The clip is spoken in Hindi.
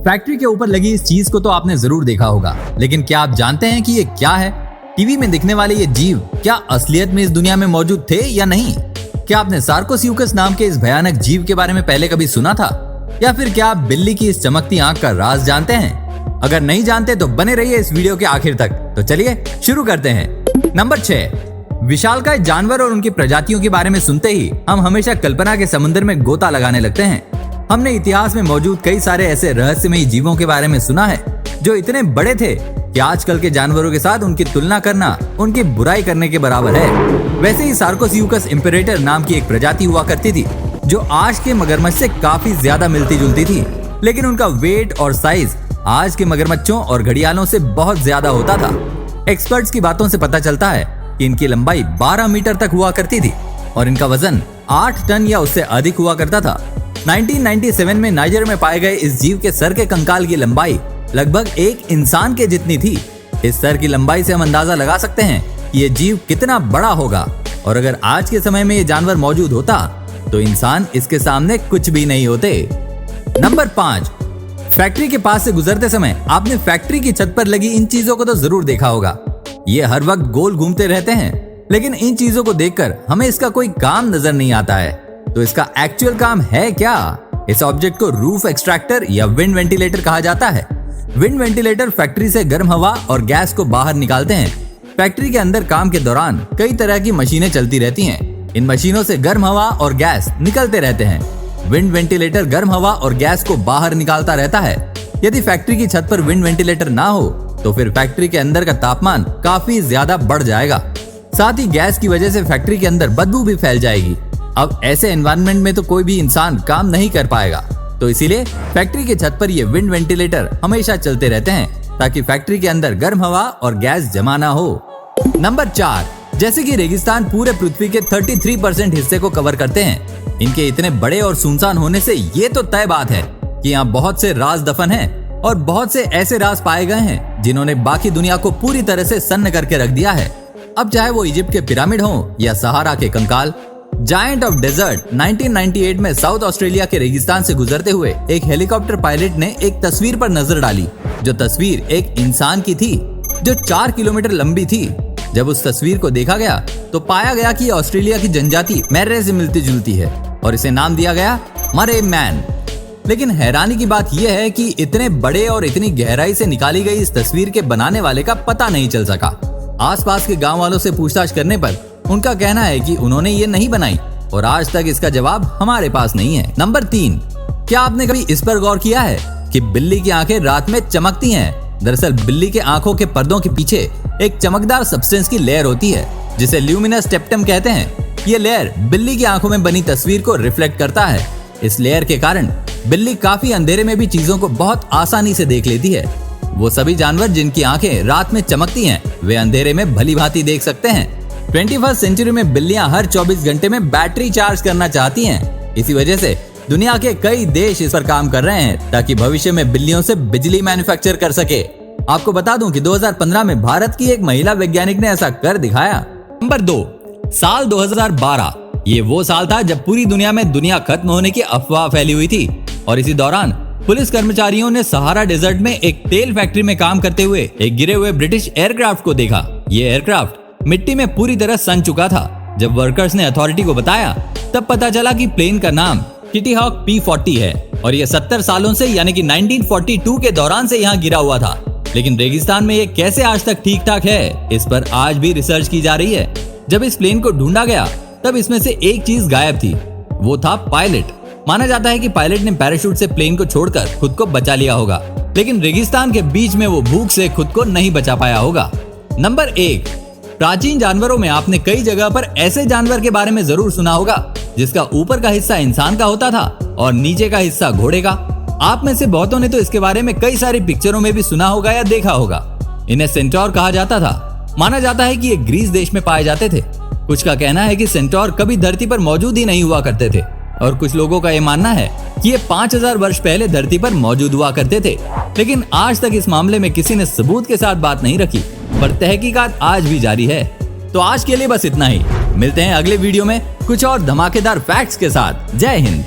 फैक्ट्री के ऊपर लगी इस चीज को तो आपने जरूर देखा होगा, लेकिन क्या आप जानते हैं कि ये क्या है? टीवी में दिखने वाले ये जीव क्या असलियत में इस दुनिया में मौजूद थे या नहीं? क्या आपने सार्कोस्यूकस नाम के इस भयानक जीव के बारे में पहले कभी सुना था? या फिर क्या आप बिल्ली की इस चमकती आंख का राज जानते हैं? अगर नहीं जानते तो बने रहिए इस वीडियो के आखिर तक। तो चलिए शुरू करते हैं। नंबर 6, विशालकाय जानवर और उनकी प्रजातियों के बारे में सुनते ही हम हमेशा कल्पना के समुद्र में गोता लगाने लगते हैं। हमने इतिहास में मौजूद कई सारे ऐसे रहस्यमयी जीवों के बारे में सुना है जो इतने बड़े थे कि आजकल के जानवरों के साथ उनकी तुलना करना उनकी बुराई करने के बराबर है। वैसे ही सार्कोस्यूकस इम्पेरेटर नाम की एक प्रजाति हुआ करती थी जो आज के मगरमच्छ से काफी ज्यादा मिलती जुलती थी, लेकिन उनका वेट और साइज आज के मगरमच्छों और घड़ियालों से बहुत ज्यादा होता था। एक्सपर्ट्स की बातों से पता चलता है कि इनकी लंबाई 12 मीटर तक हुआ करती थी और इनका वजन 8 टन या उससे अधिक हुआ करता था। 1997 में नाइजर में पाए गए इस जीव के सर के कंकाल की लंबाई लगभग एक इंसान के जितनी थी। इस सर की लंबाई से हम अंदाजा लगा सकते हैं कि ये जीव कितना बड़ा होगा, और अगर आज के समय में ये जानवर मौजूद होता तो इंसान इसके सामने कुछ भी नहीं होते। नंबर 5, फैक्ट्री के पास से गुजरते समय आपने फैक्ट्री की छत पर लगी इन चीजों को तो जरूर देखा होगा। ये हर वक्त गोल घूमते रहते हैं, लेकिन इन चीजों को देखकर हमें इसका कोई काम नजर नहीं आता है। तो इसका एक्चुअल काम है क्या? इस ऑब्जेक्ट को रूफ एक्सट्रैक्टर या विंड वेंटिलेटर कहा जाता है। विंड वेंटिलेटर फैक्ट्री से गर्म हवा और गैस को बाहर निकालते हैं। फैक्ट्री के अंदर काम के दौरान कई तरह की मशीनें चलती रहती हैं। इन मशीनों से गर्म हवा और गैस निकलते रहते हैं। विंड वेंटिलेटर गर्म हवा और गैस को बाहर निकालता रहता है। यदि फैक्ट्री की छत पर विंड वेंटिलेटर ना हो तो फिर फैक्ट्री के अंदर का तापमान काफी ज्यादा बढ़ जाएगा। साथ ही गैस की वजह से फैक्ट्री के अंदर बदबू भी फैल जाएगी। अब ऐसे एनवायरनमेंट में तो कोई भी इंसान काम नहीं कर पाएगा, तो इसीलिए फैक्ट्री के छत पर ये विंड वेंटिलेटर हमेशा चलते रहते हैं ताकि फैक्ट्री के अंदर गर्म हवा और गैस जमा ना हो। नंबर 4, जैसे कि रेगिस्तान पूरे पृथ्वी के 33% हिस्से को कवर करते हैं, इनके इतने बड़े और सुनसान होने से ये तो तय बात है कि यहाँ बहुत से राज दफन हैं और बहुत से ऐसे राज पाए गए हैं जिन्होंने बाकी दुनिया को पूरी तरह से सन्न करके रख दिया है। अब चाहे वो इजिप्ट के पिरामिड हो या सहारा के कंकाल। जायंट ऑफ डेजर्ट 1998 में साउथ ऑस्ट्रेलिया के रेगिस्तान से गुजरते हुए एक हेलीकॉप्टर पायलट ने एक तस्वीर पर नजर डाली, जो तस्वीर एक इंसान की थी जो 4 किलोमीटर लंबी थी। जब उस तस्वीर को देखा गया तो पाया गया कि ऑस्ट्रेलिया की जनजाति मैरे से मिलती जुलती है और इसे नाम दिया गया मरे मैन। लेकिन हैरानी की बात यह है कि इतने बड़े और इतनी गहराई से निकाली गई इस तस्वीर के बनाने वाले का पता नहीं चल सका। आसपास के गांव वालों से पूछताछ करने पर उनका कहना है कि उन्होंने ये नहीं बनाई और आज तक इसका जवाब हमारे पास नहीं है। नंबर 3, क्या आपने कभी इस पर गौर किया है कि बिल्ली की आंखें रात में चमकती हैं? दरअसल बिल्ली के आंखों के पर्दों के पीछे एक चमकदार सब्सटेंस की लेयर होती है जिसे ल्यूमिनस टेप्टम कहते हैं। ये लेयर बिल्ली की आंखों में बनी तस्वीर को रिफ्लेक्ट करता है। इस लेयर के कारण बिल्ली काफी अंधेरे में भी चीजों को बहुत आसानी से देख लेती है। वो सभी जानवर जिनकी आंखें रात में चमकती हैं, वे अंधेरे में भली भांति देख सकते हैं। 21वीं सेंचुरी में बिल्लियां हर 24 घंटे में बैटरी चार्ज करना चाहती हैं। इसी वजह से दुनिया के कई देश इस पर काम कर रहे हैं ताकि भविष्य में बिल्लियों से बिजली मैन्युफैक्चर कर सके। आपको बता दूं कि 2015 में भारत की एक महिला वैज्ञानिक ने ऐसा कर दिखाया। नंबर 2, साल 2012 ये वो साल था जब पूरी दुनिया में दुनिया खत्म होने की अफवाह फैली हुई थी, और इसी दौरान पुलिस कर्मचारियों ने सहारा डेजर्ट में एक तेल फैक्ट्री में काम करते हुए एक गिरे हुए ब्रिटिश एयरक्राफ्ट को देखा। ये एयरक्राफ्ट मिट्टी में पूरी तरह सन चुका था। जब वर्कर्स ने अथॉरिटी को बताया तब पता चला कि प्लेन का नाम किटी हॉक P-40 है और ये 70 सालों से यानी कि 1942 के दौरान से यहाँ गिरा हुआ था। लेकिन रेगिस्तान में ये कैसे आज तक ठीक ठाक है, इस पर आज भी रिसर्च की जा रही है। जब इस प्लेन को ढूंढा गया तब इसमें से एक चीज गायब थी, वो था पायलट। माना जाता है कि पायलट ने पैराशूट से प्लेन को छोड़कर खुद को बचा लिया होगा, लेकिन रेगिस्तान के बीच में वो भूख से खुद को नहीं बचा पाया होगा। नंबर 1, प्राचीन जानवरों में आपने कई जगह पर ऐसे जानवर के बारे में जरूर सुना होगा जिसका ऊपर का हिस्सा इंसान का होता था और नीचे का हिस्सा घोड़े का। आप में से बहुतों ने तो इसके बारे में कई सारी पिक्चरों में भी सुना होगा या देखा होगा। इन्हें सेंटोर कहा जाता था। माना जाता है कि ये ग्रीस देश में पाए जाते थे। कुछ का कहना है कि सेंटोर कभी धरती पर मौजूद ही नहीं हुआ करते थे, और कुछ लोगों का ये मानना है कि ये 5000 वर्ष पहले धरती पर मौजूद हुआ करते थे। लेकिन आज तक इस मामले में किसी ने सबूत के साथ बात नहीं रखी, पर तहकीकात आज भी जारी है। तो आज के लिए बस इतना ही। मिलते हैं अगले वीडियो में कुछ और धमाकेदार फैक्ट्स के साथ। जय हिंद।